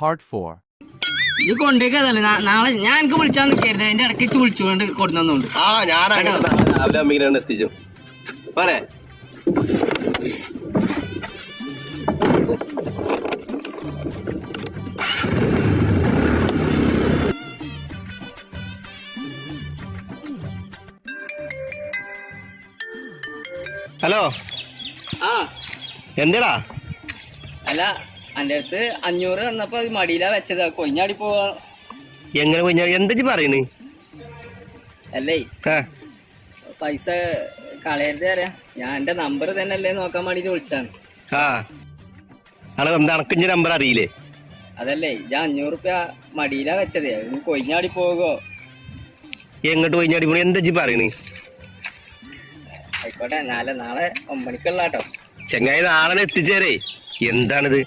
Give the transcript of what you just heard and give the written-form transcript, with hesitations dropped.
Part 4. ഇത് കൊണ്ടേക്കതല്ലേ നാളെ ഞാൻ എനിക്ക് വിളിച്ചാൽ നിൽക്കരുത് അതിന്റെ ഇടയ്ക്ക് വിളിച്ചുകൊണ്ട് കൊടുക്കുന്നുണ്ട്. ഞാൻ രാവിലെ അമ്മീനെ എത്തിച്ചു പോരെ. ഹലോ ആ എന്തെടാ? അല്ല എന്റെ അടുത്ത് 500 തന്നപ്പോ മടിയിലാ വെച്ചത്, കൊഞ്ഞാടി പോവാ. എങ്ങനെ പോയി എന്താ പറയണ്? അല്ലേ പൈസ കളയരുത് അറിയാം. ഞാൻ എന്റെ നമ്പർ തന്നെ അല്ലേ നോക്കാൻ വേണ്ടിട്ട് വിളിച്ചാണ്. എന്താ അനക്കിന്റെ നമ്പർ അറിയില്ലേ? അതല്ലേ ഞാൻ 500 റുപ്യ മടിയിലാ വെച്ചതേ, കൊഞ്ഞാടി പോകോ? എങ്ങോട്ട് കൊഞ്ഞാടി പോണ? എന്താ പറയണ്? ആയിക്കോട്ടെ, നാളെ 9 മണിക്കുള്ള കേട്ടോ. ചെങ്ങായി നാളെ എത്തിച്ചേരേ. എന്താണിത്?